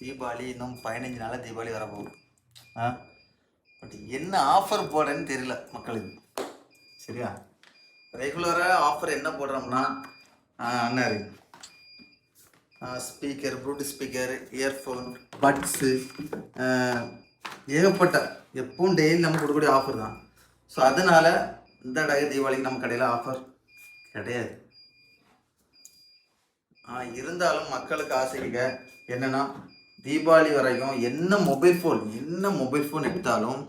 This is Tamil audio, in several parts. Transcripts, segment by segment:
தீபாவளி இன்னும் 15 நாளில் தீபாவளி வரப்போகுது. பட் என்ன ஆஃபர் போடுறேன்னு தெரியல மக்களுக்கு. சரியா, ரெகுலராக ஆஃபர் என்ன போடுறோம்னா அண்ணா இருக்கு, speaker, Bluetooth speaker, earphone, buds, ஏகப்பட்ட எப்பவும் டெய்லி நம்ம கொடுக்கக்கூடிய ஆஃபர் தான். ஸோ அதனால் இந்த தீபாவளிக்கு நம்ம கடையில் ஆஃபர் கிடையாது. இருந்தாலும் மக்களுக்கு ஆசைக்க என்னென்னா, தீபாவளி வரைக்கும் என்ன மொபைல் ஃபோன் எடுத்தாலும்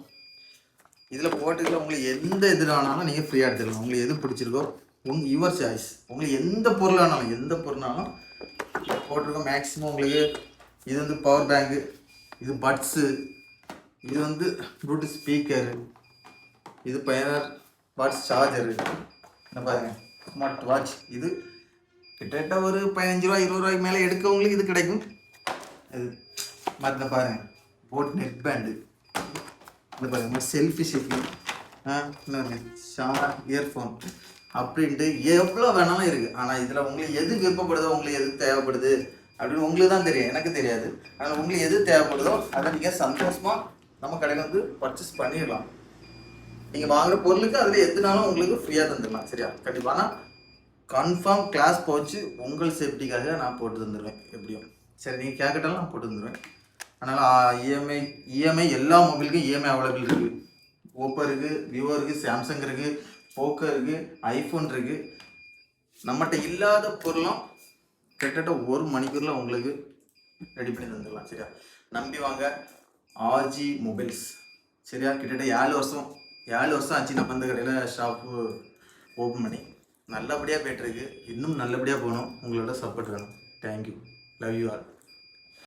இதில் போட்டுக்கிற உங்களுக்கு எந்த எதுனாலும் நீங்கள் ஃப்ரீயாக எடுத்துக்கலாம். உங்களுக்கு எது பிடிச்சிருக்கோ யுவர் சாய்ஸ். உங்களுக்கு எந்த பொருளானாலும் போட்டிருக்கோம். மேக்ஸிமம் உங்களுக்கு இது வந்து பவர் பேங்க்கு, இது பட்ஸு, இது வந்து ப்ளூடூத் ஸ்பீக்கரு, இது பயனர் வாட்ச் சார்ஜரு, என்ன பாருங்கள் ஸ்மார்ட் வாட்ச். இது கிட்டத்தட்ட ஒரு 15 ரூபா 20 ரூபாய்க்கு மேலே எடுக்கவங்களுக்கு இது கிடைக்கும். இது மற்ற பாருங்கள் போட் நெட் பேண்டு, இந்த பாருங்கள் செல்ஃபி ஷிப்பு, ஷாமா இயர்ஃபோன் அப்படின்ட்டு எவ்வளோ வேணாலும் இருக்குது. ஆனால் இதில் உங்களுக்கு எது விருப்பப்படுதோ, உங்களுக்கு எது தேவைப்படுது அப்படின்னு உங்களுக்கு தான் தெரியும், எனக்கு தெரியாது. ஆனால் உங்களுக்கு எது தேவைப்படுதோ அதை நீங்கள் சந்தோஷமாக நம்ம கடையில் வந்து பர்ச்சேஸ் பண்ணிடலாம். நீங்கள் வாங்குகிற பொருளுக்கு அதில் எதுனாலும் உங்களுக்கு ஃப்ரீயாக தந்துடலாம். சரியா, கண்டிப்பாக. ஆனால் கன்ஃபார்ம் கிளாஸ் போச்சு உங்கள் சேஃப்டிக்காக நான் போட்டு தந்துடுவேன் எப்படியும். சரி, நீங்கள் கேட்கட்டாலும் நான் போட்டு தந்துடுவேன். அதனால் இஎம்ஐ எல்லா மொபைலுக்கும் இஎம்ஐ அவைலபிள் இருக்குது. ஓப்போ இருக்குது, விவோ இருக்குது, சாம்சங் இருக்குது, போக்கோ இருக்குது, ஐஃபோன் இருக்குது. நம்மகிட்ட இல்லாத பொருளும் கிட்டத்தட்ட 1 மணிக்கூரில் உங்களுக்கு ரெடி பண்ணி தந்துடலாம். சரியா, நம்பி வாங்க ஆர்ஜி மொபைல்ஸ். சரியா, கிட்டத்தட்ட 7 வருஷம் ஆச்சு நம்ம இந்த கடையில் ஷாப்பு ஓப்பன் பண்ணி. நல்லபடியாக போய்ட்டுருக்கு. இன்னும் நல்லபடியாக போகணும். உங்களோட சப்போர்ட் வேணும். Thank you, love you all.